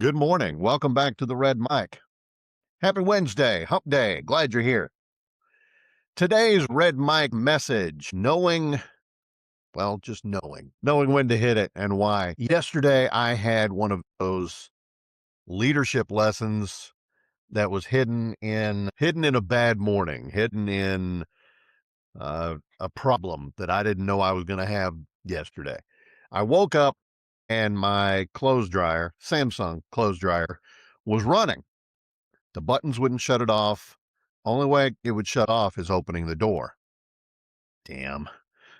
Good morning. Welcome back to the Red Mic. Happy Wednesday, hump day. Glad you're here. Today's Red Mic message, just knowing when to hit it and why. Yesterday, I had one of those leadership lessons that was hidden in a bad morning, hidden in a problem that I didn't know I was going to have yesterday. I woke up and my clothes dryer, Samsung clothes dryer, was running. The buttons wouldn't shut it off. Only way it would shut off is opening the door. Damn.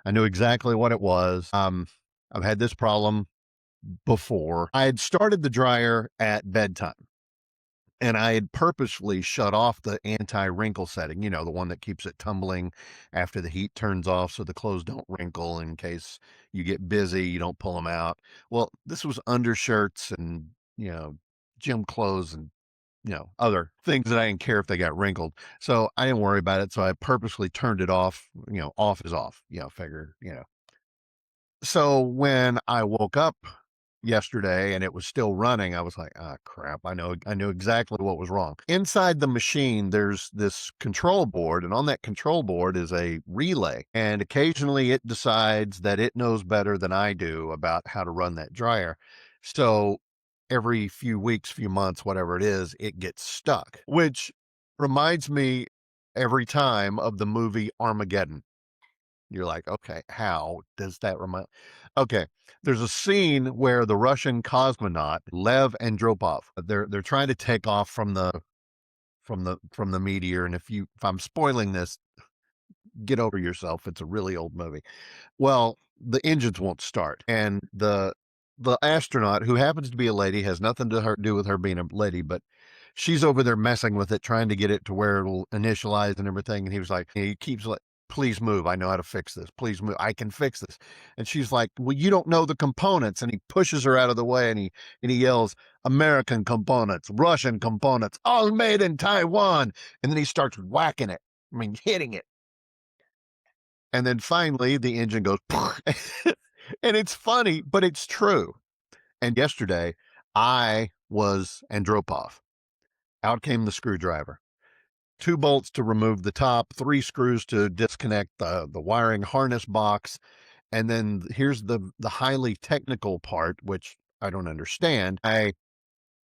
I knew exactly what it was. I've had this problem before. I had started the dryer at bedtime and I had purposely shut off the anti-wrinkle setting, the one that keeps it tumbling after the heat turns off so the clothes don't wrinkle in case you get busy, you don't pull them out. Well, this was undershirts and, gym clothes and other things that I didn't care if they got wrinkled. So I didn't worry about it. So I purposely turned it off, off is off, figure. So when I woke up yesterday and it was still running, I was like, ah, crap. I knew exactly what was wrong. Inside the machine, there's this control board, and on that control board is a relay. And occasionally it decides that it knows better than I do about how to run that dryer. So every few weeks, few months, whatever it is, it gets stuck, which reminds me every time of the movie Armageddon. You're like, okay, how does that remind? Okay, there's a scene where the Russian cosmonaut Lev Andropov, they're trying to take off from the meteor, and if I'm spoiling this, get over yourself. It's a really old movie. Well, the engines won't start, and the astronaut, who happens to be a lady, has nothing to do with her being a lady, but she's over there messing with it, trying to get it to where it'll initialize and everything. And he keeps like, please move. I know how to fix this. Please move. I can fix this. And she's like, well, you don't know the components. And he pushes her out of the way and he yells, American components, Russian components, all made in Taiwan. And then he starts whacking it. I mean, hitting it. And then finally the engine goes, and it's funny, but it's true. And yesterday I was Andropov. Out came the screwdriver. 2 bolts to remove the top, 3 screws to disconnect the wiring harness box. And then here's the highly technical part, which I don't understand. I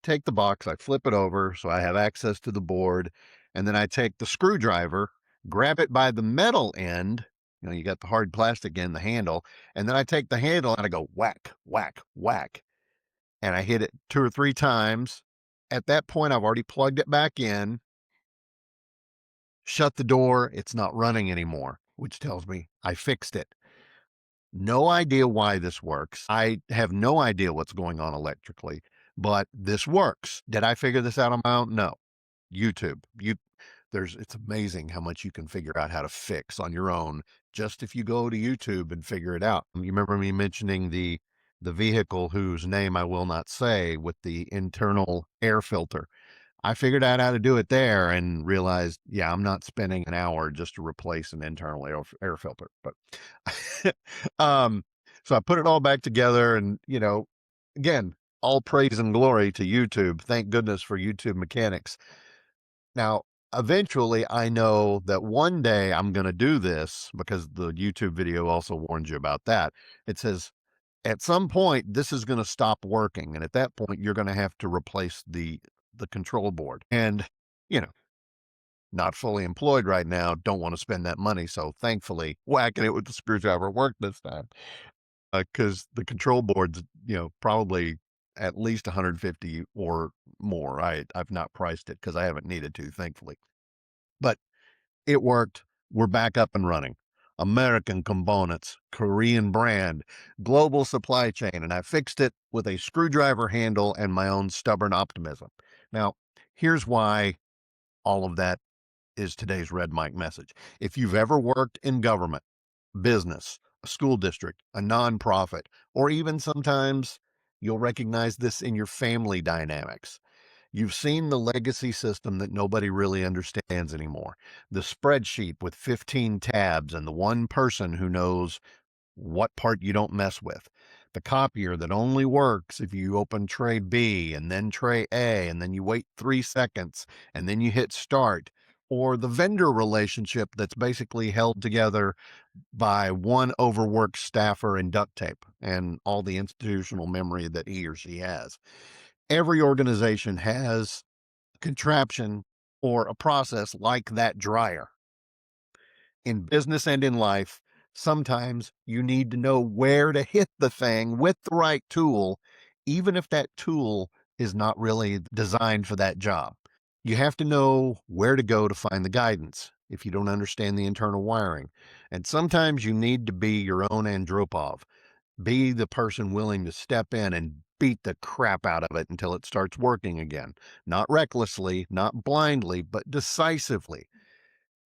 take the box, I flip it over so I have access to the board, and then I take the screwdriver, grab it by the metal end. You got the hard plastic end, the handle, and then I take the handle and I go whack, whack, whack, and I hit it 2 or 3 times. At that point, I've already plugged it back in, shut the door. It's not running anymore, which tells me I fixed it. No idea why this works. I have no idea what's going on electrically, but this works. Did I figure this out on my own? No. YouTube. It's amazing how much you can figure out how to fix on your own just if you go to YouTube and figure it out. You remember me mentioning the vehicle whose name I will not say with the internal air filter. I figured out how to do it there and realized, yeah, I'm not spending an hour just to replace an internal air filter. But um, so I put it all back together, and again, all praise and glory to YouTube. Thank goodness for YouTube mechanics. Now, eventually, I know that one day I'm going to do this because the YouTube video also warns you about that. It says at some point this is going to stop working, and at that point you're going to have to replace the control board. And you know, not fully employed right now, don't want to spend that money. So thankfully, whacking it with the screwdriver worked this time because the control board's probably at least 150 or more. I've not priced it because I haven't needed to, thankfully, but it worked. We're back up and running. American components, Korean brand, global supply chain, and I fixed it with a screwdriver handle and my own stubborn optimism. Now, here's why all of that is today's Red Mic message. If you've ever worked in government, business, a school district, a nonprofit, or even sometimes you'll recognize this in your family dynamics. You've seen the legacy system that nobody really understands anymore. The spreadsheet with 15 tabs and the one person who knows what part you don't mess with. the copier that only works if you open tray B and then tray A, and then you wait 3 seconds and then you hit start, or the vendor relationship that's basically held together by one overworked staffer and duct tape and all the institutional memory that he or she has. Every organization has a contraption or a process like that dryer. In business and in life, sometimes you need to know where to hit the thing with the right tool, even if that tool is not really designed for that job. You have to know where to go to find the guidance if you don't understand the internal wiring. And sometimes you need to be your own Andropov. Be the person willing to step in and beat the crap out of it until it starts working again. Not recklessly, not blindly, but decisively.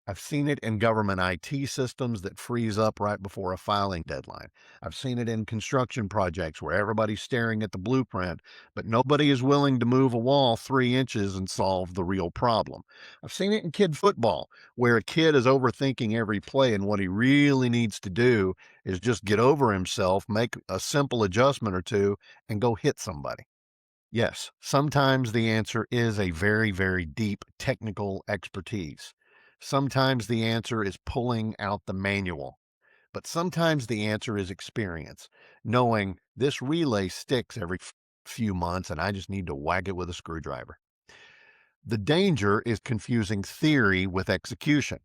I've seen it in government IT systems that freeze up right before a filing deadline. I've seen it in construction projects where everybody's staring at the blueprint, but nobody is willing to move a wall 3 inches and solve the real problem. I've seen it in kid football where a kid is overthinking every play, and what he really needs to do is just get over himself, make a simple adjustment or two, and go hit somebody. Yes, sometimes the answer is a very, very deep technical expertise. Sometimes the answer is pulling out the manual, but sometimes the answer is experience, knowing this relay sticks every few months and I just need to whack it with a screwdriver. The danger is confusing theory with execution.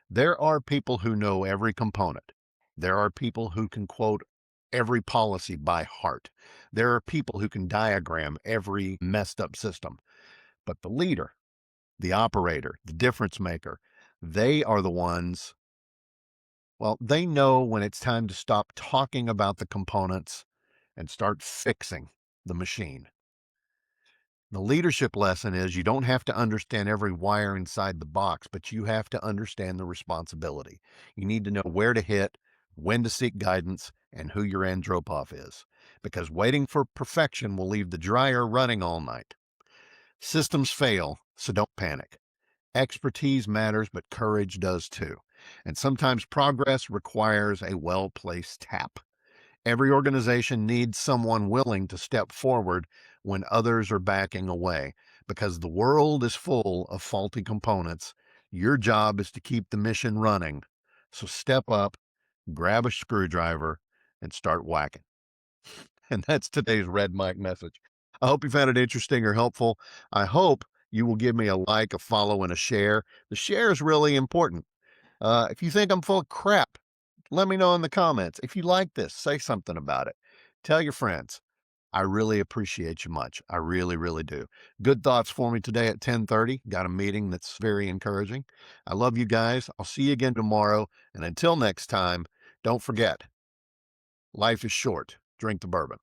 There are people who know every component. There are people who can quote every policy by heart. There are people who can diagram every messed up system. But the leader, the operator, the difference maker, they are the ones, well, they know when it's time to stop talking about the components and start fixing the machine. The leadership lesson is you don't have to understand every wire inside the box, but you have to understand the responsibility. You need to know where to hit, when to seek guidance, and who your Andropov is, because waiting for perfection will leave the dryer running all night. Systems fail, so don't panic. Expertise matters, but courage does too. And sometimes progress requires a well-placed tap. Every organization needs someone willing to step forward when others are backing away, because the world is full of faulty components. Your job is to keep the mission running. So step up, grab a screwdriver, and start whacking. And that's today's Red Mike message. I hope you found it interesting or helpful. I hope you will give me a like, a follow, and a share. The share is really important. If you think I'm full of crap, let me know in the comments. If you like this, say something about it. Tell your friends. I really appreciate you much. I really, really do. Good thoughts for me today at 10:30. Got a meeting that's very encouraging. I love you guys. I'll see you again tomorrow. And until next time, don't forget, life is short. Drink the bourbon.